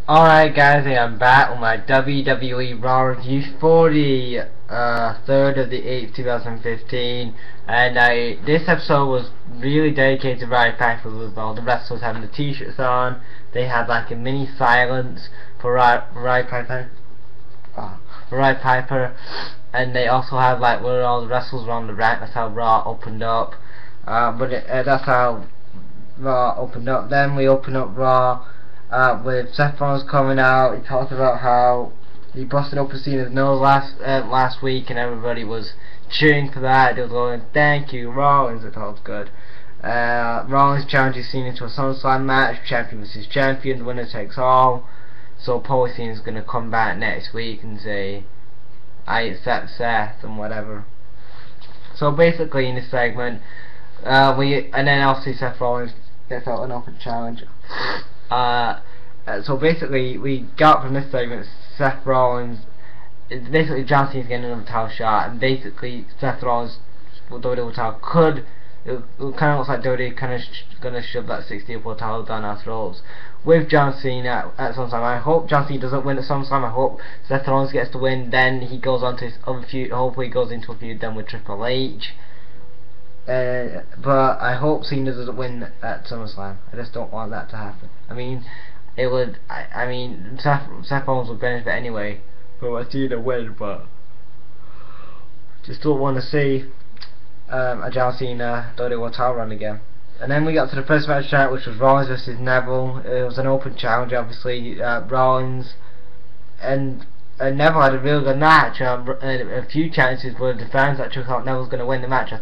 Alright guys, I'm back with my WWE Raw review for the 3rd of the 8th, 2015, and this episode was really dedicated to Roddy Piper with all the wrestlers having the t-shirts on. They had like a mini silence for Roddy Piper, and they also had like where all the wrestlers were on the ramp. That's how Raw opened up. That's how Raw opened up. Then we opened up Raw with Seth Rollins coming out. He talked about how he busted open Cena's nose last week, and everybody was cheering for that. They was going, "Thank you, Rollins." I thought it was good. Rollins challenges Cena to a SummerSlam match, champion versus champion, winner takes all. So Paul Cena's gonna come back next week and say, "I accept Seth" and whatever. So basically, in this segment, and then obviously Seth Rollins gets out an open challenge. So basically, we got from this segment Seth Rollins. It's basically John Cena's getting another title shot, and basically Seth Rollins with WWE title could. It kind of looks like WWE kind of gonna shove that 60-year-old title down our throats with John Cena at SummerSlam. I hope John Cena doesn't win at SummerSlam. I hope Seth Rollins gets to win. Then he goes on to his other feud. Hopefully, he goes into a feud then with Triple H. But I hope Cena doesn't win at SummerSlam. I just don't want that to happen. I mean, it would. I mean, Seth Rollins would benefit anyway from a Cena win, but just don't want to see a John Cena WWE title run again. And then we got to the first match tonight, which was Rollins versus Neville. It was an open challenge, obviously. Rollins and Neville had a really good match. A few chances where the fans actually thought Neville was going to win the match.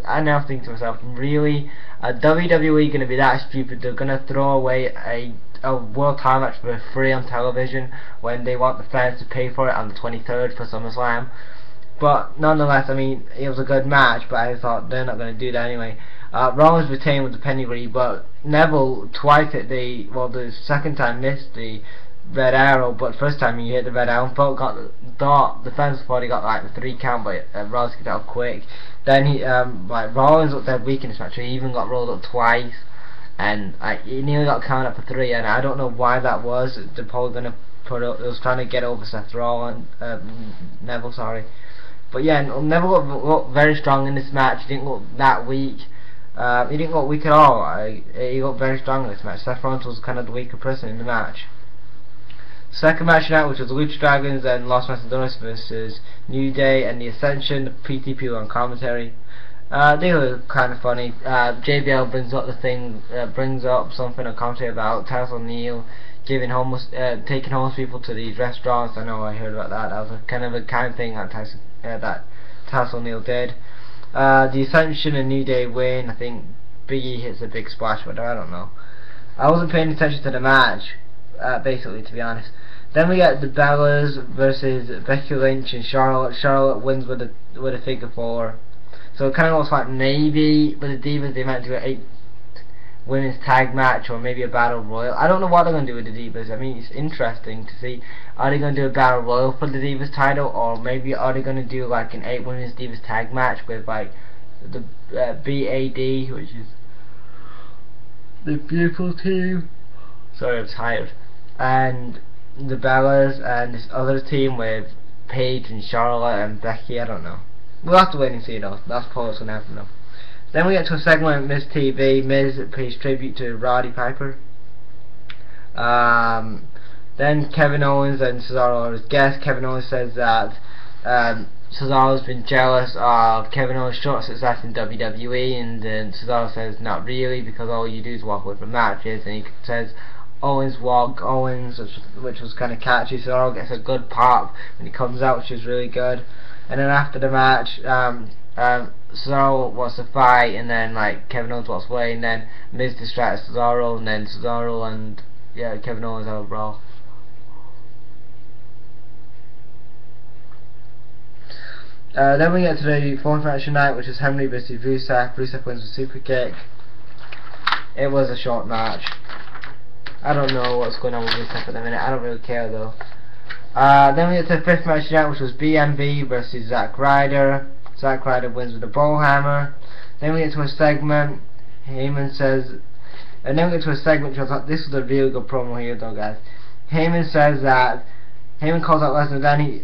I now think to myself, really, WWE going to be that stupid? They're going to throw away a world title match for free on television when they want the fans to pay for it on the 23rd for SummerSlam. But nonetheless, I mean, it was a good match, but I thought they're not going to do that anyway. Rollins retained with the pedigree, but Neville twice hit the second time missed the red arrow, but first time he hit the red arrow, thought the fans thought he got like the 3 count, but Rollins got out quick. Then he Rollins looked dead weak in this match. He even got rolled up twice, and he nearly got counted up for 3. And I don't know why that was. They're probably gonna put up. It was trying to get over Seth Rollins, Neville, sorry. But yeah, Neville looked very strong in this match. He didn't look that weak. He didn't look weak at all. He looked very strong in this match. Seth Rollins was kind of the weaker person in the match. Second match tonight, which was Lucha Dragons and Los Macedonis versus New Day and the Ascension. The PTP were on commentary. They were kind of funny. JBL brings up something on commentary about Taz O'Neill taking homeless people to these restaurants. I know I heard about that. That was a kind of thing that Taz O'Neill did. The Ascension and New Day win. I think Big E hits a big splash, but I don't know. I wasn't paying attention to the match. Basically, to be honest. Then we got the Bellas versus Becky Lynch and Charlotte. Charlotte wins with a figure 4. So it kind of looks like maybe with the Divas they might do an 8 women's tag match or maybe a battle royal. I don't know what they're going to do with the Divas. I mean, it's interesting to see. Are they going to do a battle royal for the Divas title, or maybe are they going to do like an 8 women's Divas tag match with like the BAD, which is the beautiful team. Sorry, I'm tired. And the Bellas and this other team with Paige and Charlotte and Becky. I don't know. We'll have to wait and see though. That's probably what's going to happen though. Then we get to a segment with Miz TV. Miz pays tribute to Roddy Piper. Then Kevin Owens and Cesaro are his guests. Kevin Owens says that Cesaro's been jealous of Kevin Owens' short success in WWE, and then Cesaro says not really, because all you do is walk away from matches. And he says Owens, which was kind of catchy. Cesaro gets a good pop when he comes out, which is really good. And then after the match, Cesaro wants to fight, and then like Kevin Owens walks away, and then Miz distracts Cesaro, and then Cesaro and Kevin Owens have a brawl. Then we get to the fourth match tonight, which is Henry versus Rusev. Rusev wins with super kick. It was a short match. I don't know what's going on with Rusev at the minute. I don't really care though. Then we get to the fifth match tonight, which was BMB versus Zack Ryder. Zack Ryder wins with a ball hammer. Then we get to a segment. Heyman says And then we get to a segment which I thought this was a really good promo here though, guys. Heyman says that Heyman calls out Lesnar. Then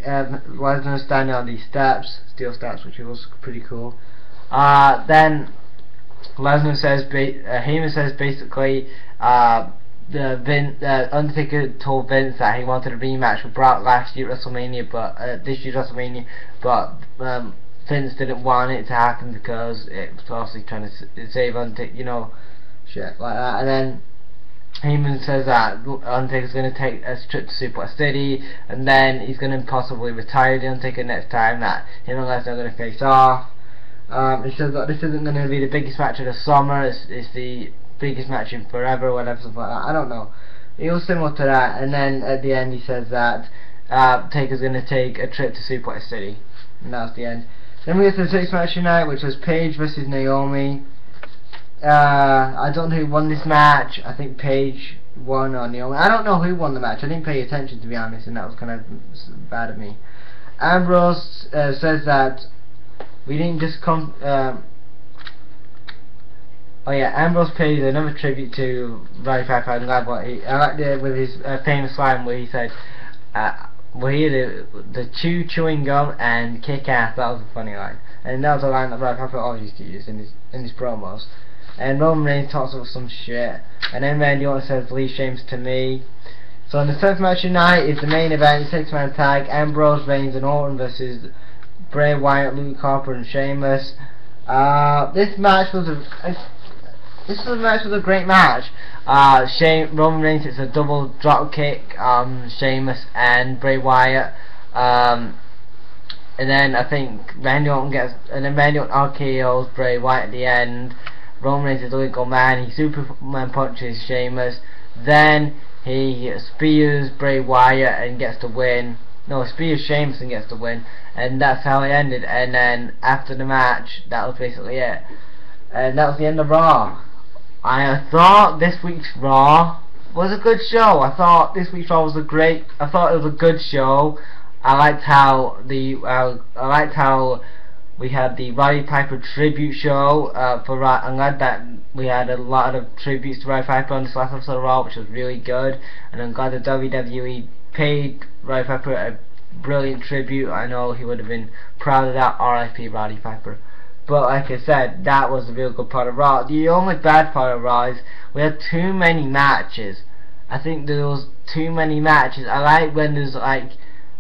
Lesnar standing on these steps, steel steps, which was pretty cool. Then Lesnar says, Heyman says basically, Undertaker told Vince that he wanted a rematch with Brock last year at WrestleMania, but this year's WrestleMania, but Vince didn't want it to happen because it was obviously trying to save Undertaker, you know, shit like that. And then Heyman says that Undertaker's going to take a trip to Suplex City, and then he's going to possibly retire the Undertaker next time that him and Lesnar are going to face off. He says that this isn't going to be the biggest match of the summer, it's the biggest match in forever, whatever, something like that. I don't know. It was similar to that, and then at the end he says that Taker's going to take a trip to Suplex City, and that's the end. Then we get to the sixth match tonight, which was Paige versus Naomi. I don't know who won this match. I think Paige won or Naomi. I don't know who won the match. I didn't pay attention, to be honest, and that was kind of bad of me. Ambrose says that we didn't just come. Oh yeah, Ambrose paid another tribute to Roddy Piper. I liked it with his famous line where he said, "We're here to chew chewing gum and kick ass." That was a funny line, and that was a line that Roddy Piper always used to use in his promos. And Roman Reigns talks about some shit, and then Randy Orton says, "Leave Sheamus to me." So in the seventh match tonight is the main event, six-man tag: Ambrose, Reigns, and Orton versus Bray Wyatt, Luke Harper, and Sheamus. This match was a great match. Roman Reigns hits a double drop kick, Sheamus and Bray Wyatt, and then I think Randy Orton RKO's Bray Wyatt at the end. Roman Reigns is a legal man. He Superman punches Sheamus. Then he spears Bray Wyatt and gets the win. No, spears Sheamus and gets the win, and that's how it ended. And then after the match, that was basically it, and that was the end of Raw. I thought this week's Raw was a good show. I thought this week's Raw was a good show. I liked how we had the Roddy Piper tribute show I'm glad that we had a lot of tributes to Roddy Piper on this last episode of Raw, which was really good. And I'm glad the WWE paid Roddy Piper a brilliant tribute. I know he would have been proud of that. R.I.P. Roddy Piper. But like I said, that was a real good part of Raw. The only bad part of Raw is we had too many matches. I think there was too many matches. I like when there's like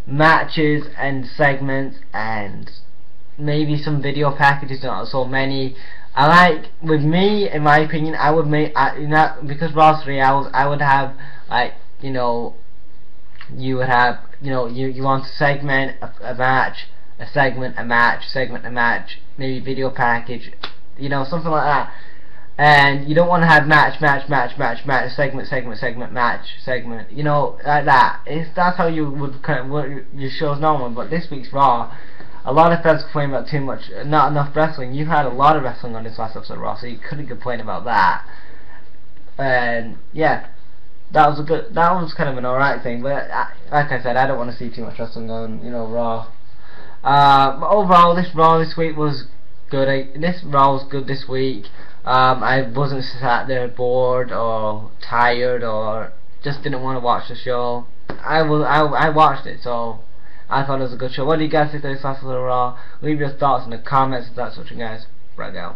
matches and segments and maybe some video packages, not so many. I like, with me, in my opinion, I would make, because Raw's 3 hours, I would have, like, you know, you would have, you know, you want to segment a match, a segment, a match, maybe video package, you know, something like that. And you don't want to have match, segment, match, you know, like that. That's how you would kind of work your shows normally. But this week's Raw, a lot of fans complain about too much, not enough wrestling. You had a lot of wrestling on this last episode of Raw, so you couldn't complain about that. And yeah, that was kind of an alright thing. But like I said, I don't want to see too much wrestling on, you know, Raw. But overall, this Raw this week was good. This Raw was good this week. I wasn't sat there bored or tired or just didn't want to watch the show. I watched it, so I thought it was a good show. What do you guys think of this last little Raw? Leave your thoughts in the comments if that's what you guys brought out.